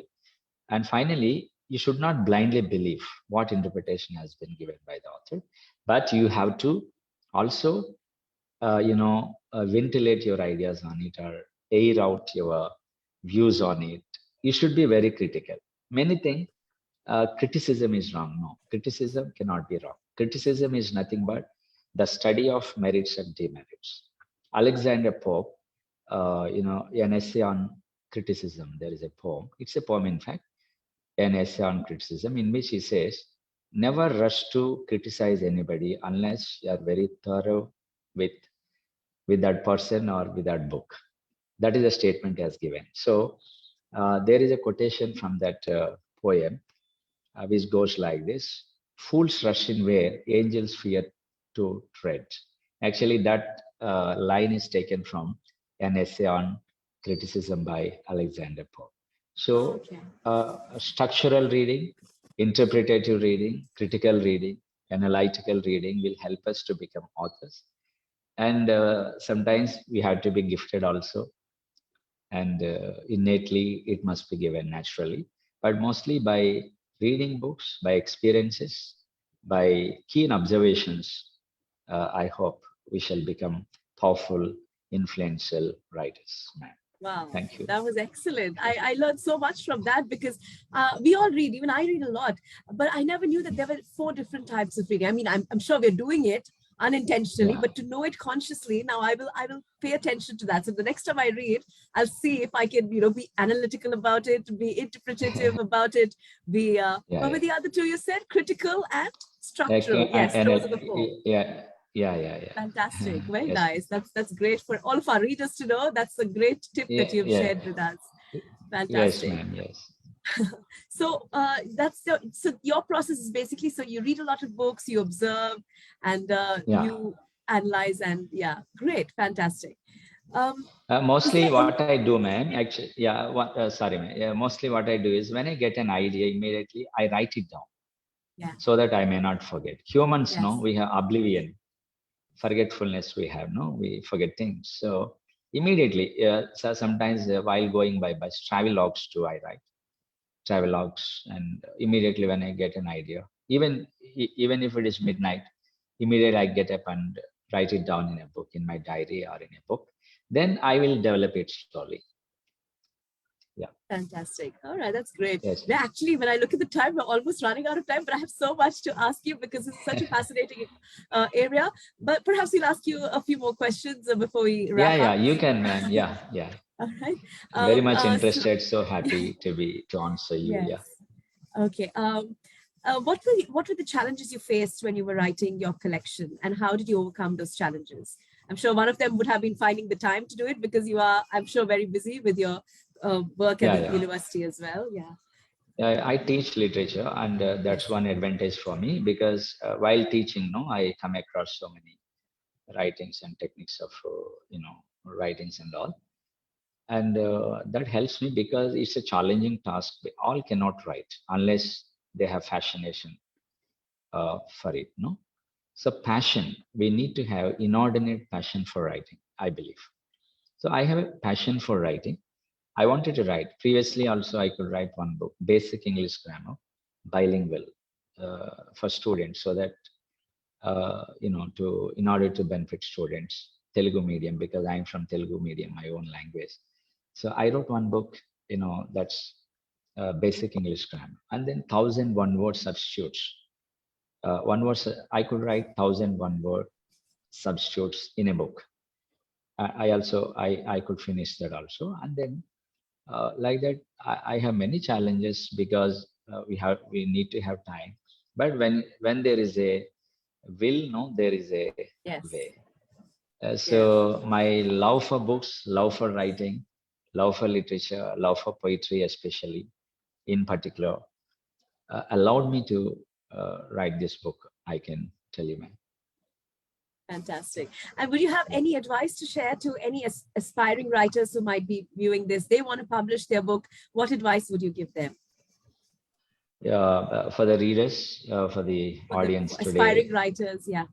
Speaker 2: And finally, you should not blindly believe what interpretation has been given by the author, but you have to also, ventilate your ideas on it or air out your views on it. You should be very critical. Many think criticism is wrong. No, criticism cannot be wrong. Criticism is nothing but the study of merits and demerits. Alexander Pope, an essay on criticism. There is a poem. It's a poem, in fact, an essay on criticism, in which he says, never rush to criticize anybody unless you are very thorough with that person or with that book. That is a statement he has given. So there is a quotation from that poem, which goes like this: fools rush in where angels fear to tread. Actually, that line is taken from an essay on criticism by Alexander Pope. So structural reading, interpretative reading, critical reading, analytical reading will help us to become authors. And sometimes we have to be gifted also. And innately, it must be given naturally. But mostly by reading books, by experiences, by keen observations, I hope we shall become powerful, influential writers.
Speaker 1: Wow,
Speaker 2: thank you.
Speaker 1: That was excellent. I learned so much from that because we all read, even I read a lot, but I never knew that there were 4 different types of reading. I mean, I'm sure we're doing it unintentionally, but to know it consciously, now I will pay attention to that. So the next time I read, I'll see if I can, be analytical about it, be interpretative about it, be, what were the other 2 you said? Critical and structural. Yes, those are the 4.
Speaker 2: Yeah.
Speaker 1: Fantastic. Very nice. That's great for all of our readers to know. That's a great tip that you've shared with us. Fantastic.
Speaker 2: Yes, ma'am. Yes.
Speaker 1: So so your process is basically, so you read a lot of books, you observe, and
Speaker 2: Yeah.
Speaker 1: you analyze, and yeah, great, fantastic. Is
Speaker 2: Mostly
Speaker 1: there any?
Speaker 2: what I do, man, actually, yeah, sorry, man. Yeah, mostly what I do is when I get an idea, immediately I write it down
Speaker 1: Yeah.
Speaker 2: so that I may not forget. Humans, no,
Speaker 1: Yes.
Speaker 2: we have oblivion, forgetfulness we have, no, we forget things. So immediately, so sometimes while going by bus, travel logs too, I write travel logs, and immediately when I get an idea, even if it is midnight, immediately I get up and write it down in a book, in my diary or in a book. Then I will develop it slowly. Yeah.
Speaker 1: Fantastic. All right, that's great.
Speaker 2: Yes.
Speaker 1: Now, actually, when I look at the time, we're almost running out of time, but I have so much to ask you because it's such a fascinating area. But perhaps we'll ask you a few more questions before we
Speaker 2: Yeah,
Speaker 1: wrap
Speaker 2: yeah,
Speaker 1: up.
Speaker 2: you can, man. Yeah, yeah.
Speaker 1: All right.
Speaker 2: Very much
Speaker 1: So,
Speaker 2: interested. So happy to answer you.
Speaker 1: yes.
Speaker 2: Yeah.
Speaker 1: Okay. What were the challenges you faced when you were writing your collection, and how did you overcome those challenges? I'm sure one of them would have been finding the time to do it because you are, I'm sure, very busy with your work at
Speaker 2: Yeah,
Speaker 1: the
Speaker 2: yeah.
Speaker 1: university as well. Yeah.
Speaker 2: I teach literature, and that's
Speaker 1: Yes.
Speaker 2: one advantage for me because while teaching, no, I come across so many writings and techniques of writings and all, and that helps me because it's a challenging task. We all cannot write unless they have fascination for it, no. So passion, we need to have inordinate passion for writing, I believe. So I have a passion for writing. I wanted to write. Previously, also, I could write one book, Basic English Grammar, bilingual, for students, so that in order to benefit students, Telugu medium, because I'm from Telugu medium, my own language. So I wrote one book, that's Basic English Grammar, and then 1,001 word substitutes. One was I could write 1,001 word substitutes in a book. I also I could finish that also, and then like that I have many challenges because we need to have time. But when there is a will, no, there is a
Speaker 1: Yes.
Speaker 2: way.
Speaker 1: Yes.
Speaker 2: So my love for books, love for writing, love for literature, love for poetry, especially in particular, allowed me to write this book. I can tell you, man.
Speaker 1: Fantastic. And would you have
Speaker 2: Yeah.
Speaker 1: any advice to share to any aspiring writers who might be viewing this? They want to publish their book. What advice would you give them?
Speaker 2: For the readers, for the audience
Speaker 1: For aspiring
Speaker 2: today,
Speaker 1: writers, yeah.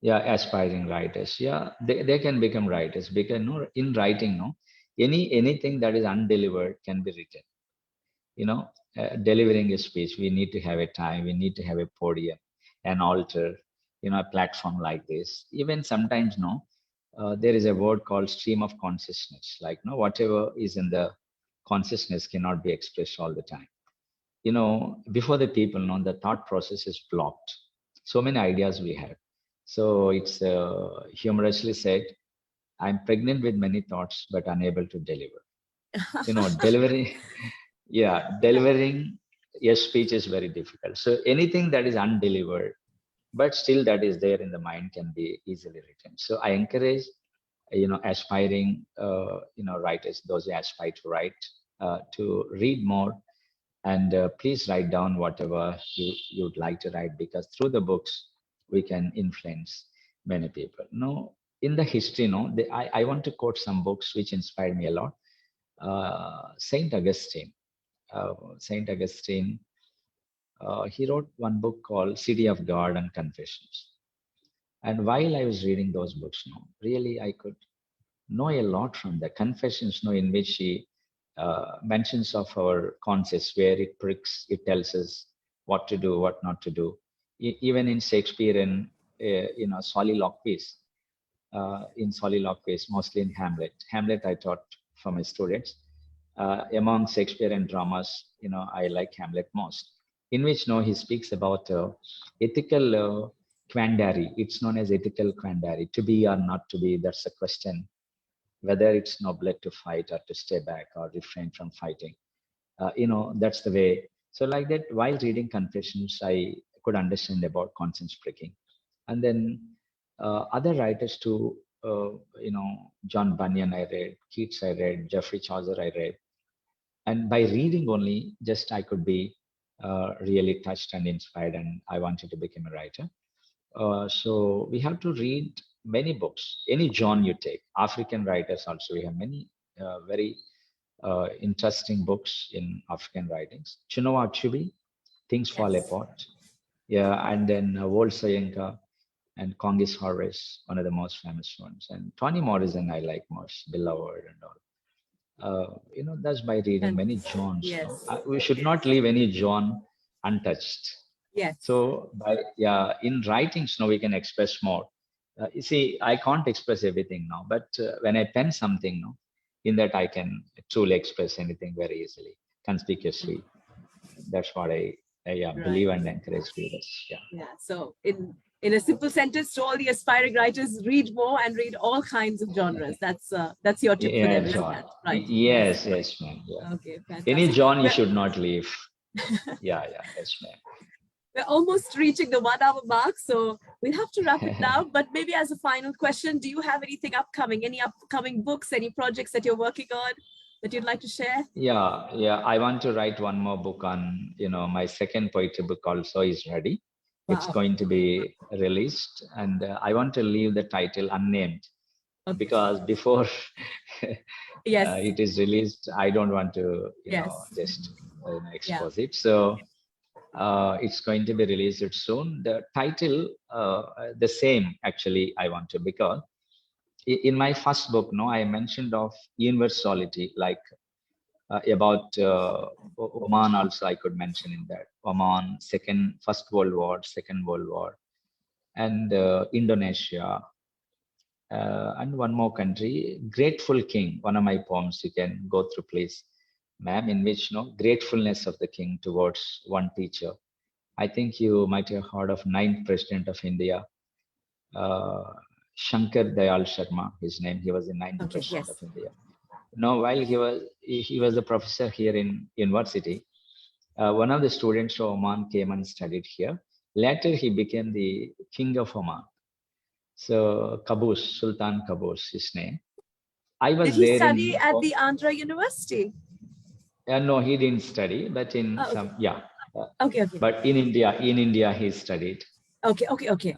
Speaker 2: yeah, aspiring writers, yeah, they can become writers because no, in writing, no, anything that is undelivered can be written. you know Delivering a speech, we need to have a time, we need to have a podium, an altar, a platform like this. Even sometimes, no, there is a word called stream of consciousness, like, no, whatever is in the consciousness cannot be expressed all the time. Before the people, no, the thought process is blocked. So many ideas we have. So it's humorously said, I'm pregnant with many thoughts but unable to deliver. Delivering yeah,
Speaker 1: Yeah.
Speaker 2: delivering a speech is very difficult. So anything that is undelivered but still that is there in the mind can be easily written. So I encourage aspiring writers, those who aspire to write, to read more, and please write down whatever you'd like to write, because through the books we can influence many people. No, in the history, no, I want to quote some books which inspired me a lot. Saint Augustine. Saint Augustine, he wrote one book called City of God and Confessions. And while I was reading those books, no, really I could know a lot from the Confessions, no, in which he mentions of our conscience, where it pricks, it tells us what to do, what not to do. Even in Shakespearean, soliloquies, mostly in Hamlet. Hamlet I taught for my students. Among Shakespearean dramas, I like Hamlet most, in which, he speaks about ethical quandary. It's known as ethical quandary, to be or not to be. That's a question, whether it's nobler to fight or to stay back or refrain from fighting. That's the way. So like that, while reading Confessions, I could understand about conscience pricking. And then other writers too, John Bunyan I read, Keats I read, Geoffrey Chaucer I read. And by reading only, just I could be really touched and inspired, and I wanted to become a writer. So we have to read many books, any genre you take. African writers also, we have many very interesting books in African writings. Chinua Achebe, Things Fall
Speaker 1: Yes.
Speaker 2: Apart. Yeah, and then Walt Soyinka and Congis Horace, one of the most famous ones. And Toni Morrison, I like most, Beloved and all. That's by reading
Speaker 1: And
Speaker 2: many genres.
Speaker 1: yes.
Speaker 2: No? We should not leave any genre untouched.
Speaker 1: Yes.
Speaker 2: So in writings, now we can express more. You see, I can't express everything now, but when I pen something, no, in that I can truly express anything very easily, conspicuously. That's what I believe
Speaker 1: Right.
Speaker 2: and encourage readers. Yeah.
Speaker 1: Yeah. So in a simple sentence, to all the aspiring writers, read more and read all kinds of genres. That's your tip for
Speaker 2: Yeah,
Speaker 1: them, isn't
Speaker 2: John.
Speaker 1: that? Right.
Speaker 2: Yes, yes, ma'am. Yeah.
Speaker 1: Okay,
Speaker 2: Any
Speaker 1: fantastic.
Speaker 2: genre you should not leave. Yeah, yes, ma'am.
Speaker 1: We're almost reaching the 1 hour mark, so we'll have to wrap it now. But maybe as a final question, do you have anything upcoming, any upcoming books, any projects that you're working on that you'd like to share?
Speaker 2: Yeah. I want to write one more book on, my second poetry book also is ready. It's
Speaker 1: Wow.
Speaker 2: going to be released, and I want to leave the title unnamed
Speaker 1: Okay.
Speaker 2: because before
Speaker 1: Yes.
Speaker 2: it is released, I don't want to,
Speaker 1: Yes.
Speaker 2: just
Speaker 1: Yeah.
Speaker 2: expose it. So it's going to be released soon. The title, the same actually, I want to, because in my first book, no, I mentioned of universality, like about Oman also I could mention in that. Oman, First World War, Second World War, and Indonesia, and one more country, Grateful King, one of my poems, you can go through please, ma'am, in which gratefulness of the king towards one teacher. I think you might have heard of ninth president of India, uh, Shankar Dayal Sharma, his name. He was the ninth
Speaker 1: Okay.
Speaker 2: president
Speaker 1: Yes.
Speaker 2: of India. Now, while he was a professor here in university, one of the students of Oman came and studied here. Later, he became the king of Oman. So Qaboos, Sultan Qaboos, his name. I
Speaker 1: Did
Speaker 2: was
Speaker 1: he
Speaker 2: there
Speaker 1: study
Speaker 2: in.
Speaker 1: at the Andhra University?
Speaker 2: No, he didn't study, but in
Speaker 1: Oh, okay.
Speaker 2: some, yeah.
Speaker 1: Okay. Okay.
Speaker 2: But in India, he studied.
Speaker 1: Okay. Okay. Okay.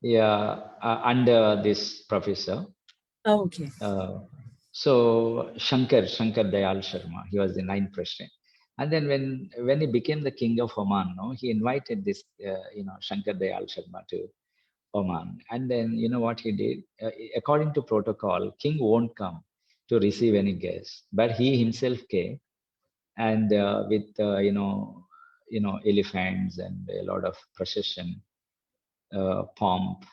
Speaker 2: Yeah, under this professor.
Speaker 1: Oh, okay.
Speaker 2: So Shankar Dayal Sharma, he was the ninth president. And then when he became the king of Oman, no, he invited this, Shankar Dayal Sharma to Oman. And then you know what he did? According to protocol, king won't come to receive any guests, but he himself came, and with elephants and a lot of procession, pomp,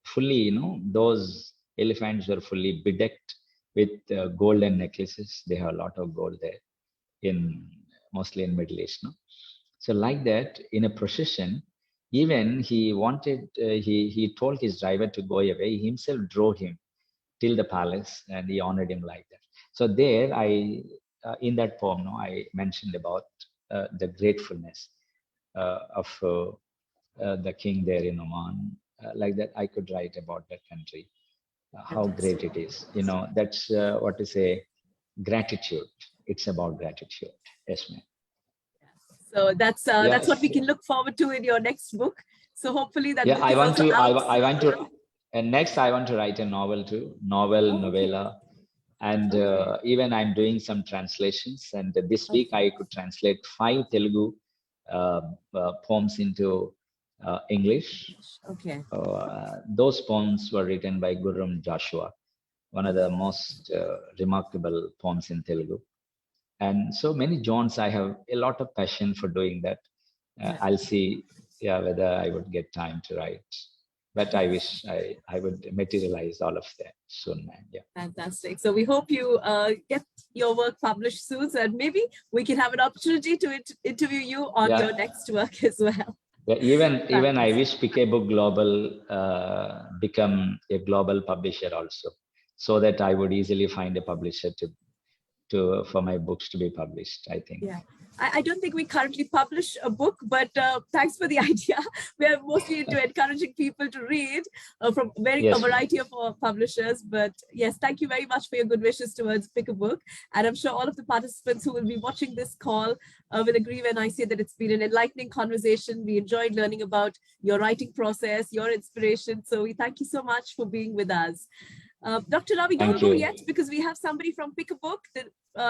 Speaker 2: fully, those elephants were fully bedecked with golden necklaces. They have a lot of gold there, mostly in Middle East. No? So like that, in a procession, even he wanted, he told his driver to go away. He himself drove him till the palace, and he honored him like that. So there, in that poem, no, I mentioned about the gratefulness of the king there in Oman. Like that, I could write about that country, how great
Speaker 1: Fantastic.
Speaker 2: it is. That's what to say, gratitude. It's about gratitude. Yes, ma'am.
Speaker 1: So that's what we
Speaker 2: Yes.
Speaker 1: can look forward to in your next book. So hopefully that
Speaker 2: Yeah,
Speaker 1: book
Speaker 2: I
Speaker 1: is
Speaker 2: want
Speaker 1: also
Speaker 2: to.
Speaker 1: out.
Speaker 2: I want to. And next, I want to write a novel too. Novel,
Speaker 1: Oh, okay.
Speaker 2: novella, and
Speaker 1: Okay.
Speaker 2: even I'm doing some translations. And this week,
Speaker 1: Okay.
Speaker 2: I could translate 5 Telugu poems into English.
Speaker 1: Okay.
Speaker 2: Those poems were written by Gurram Joshua, one of the most remarkable poems in Telugu. And so many genres, I have a lot of passion for doing that. I'll see, whether I would get time to write. But I wish I would materialize all of that soon, man. Yeah.
Speaker 1: Fantastic. So we hope you get your work published soon, and maybe we can have an opportunity to interview you on your next work as well.
Speaker 2: Yeah, even I wish PK Book Global become a global publisher also, so that I would easily find a publisher to for my books to be published, I think.
Speaker 1: Yeah. I don't think we currently publish a book, but thanks for the idea. We're mostly into encouraging people to read from a variety of publishers. But yes, thank you very much for your good wishes towards Pick a Book. And I'm sure all of the participants who will be watching this call will agree when I say that it's been an enlightening conversation. We enjoyed learning about your writing process, your inspiration. So we thank you so much for being with us. Dr. Ravi, don't go yet, because we have somebody from Pick a Book, the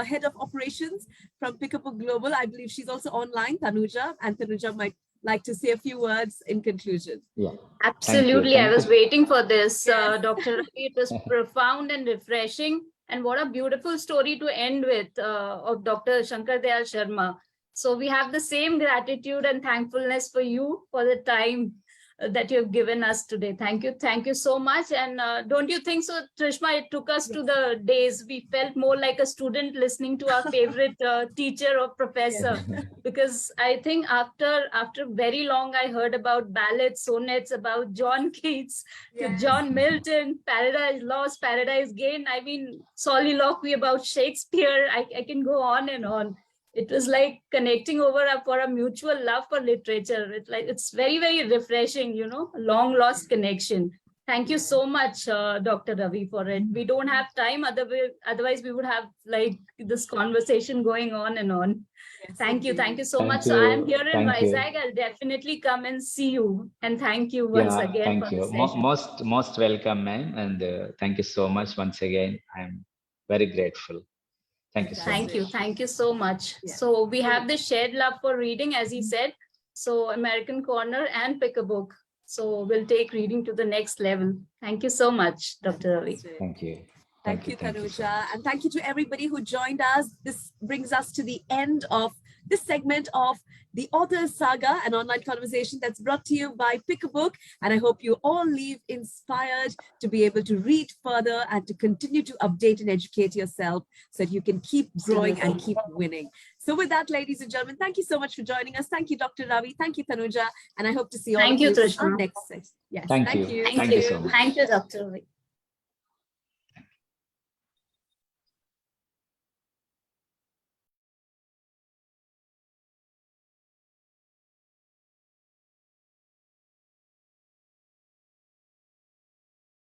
Speaker 1: head of operations from Pick a Book Global. I believe she's also online, Tanuja, and Tanuja might like to say a few words in conclusion.
Speaker 2: Yeah,
Speaker 3: absolutely. I was waiting for this, Dr. Ravi. It was profound and refreshing. And what a beautiful story to end with of Dr. Shankar Dayal Sharma. So we have the same gratitude and thankfulness for you for the time that you have given us today. Thank you. Thank you so much. And don't you think so, Trishma, it took us to the days we felt more like a student listening to our favorite teacher or professor, because I think after very long, I heard about ballads, sonnets, about John Keats, to John Milton, Paradise Lost, Paradise Gained. I mean, soliloquy about Shakespeare. I can go on and on. It was like connecting over for a mutual love for literature. It's very, very refreshing, you know, a long lost connection. Thank you so much, Dr. Ravi, for it. We don't have time, otherwise we would have like this conversation going on and on. Yes, thank you so much. So I am here in Vizag. I'll definitely come and see you. And thank you once again.
Speaker 2: Thank you. Most welcome, ma'am. And thank you so much once again. I'm very grateful. Thank you so much.
Speaker 3: Thank you so much. Yeah. So we have this shared love for reading, as he said. So American Corner and Pick a Book. So we'll take reading to the next level. Thank you so much, Dr. Ravi.
Speaker 2: Thank you.
Speaker 1: Thank you, Tanuja. And thank you to everybody who joined us. This brings us to the end of this segment of the Author's Saga, an online conversation that's brought to you by Pick a Book. And I hope you all leave inspired to be able to read further and to continue to update and educate yourself so that you can keep growing and keep winning. So with that, ladies and gentlemen, thank you so much for joining us. Thank you, Dr. Ravi. Thank you, Tanuja. And I hope to see all of you on next session.
Speaker 2: Yes, thank you.
Speaker 3: Thank you so much. Thank you, Dr. Ravi.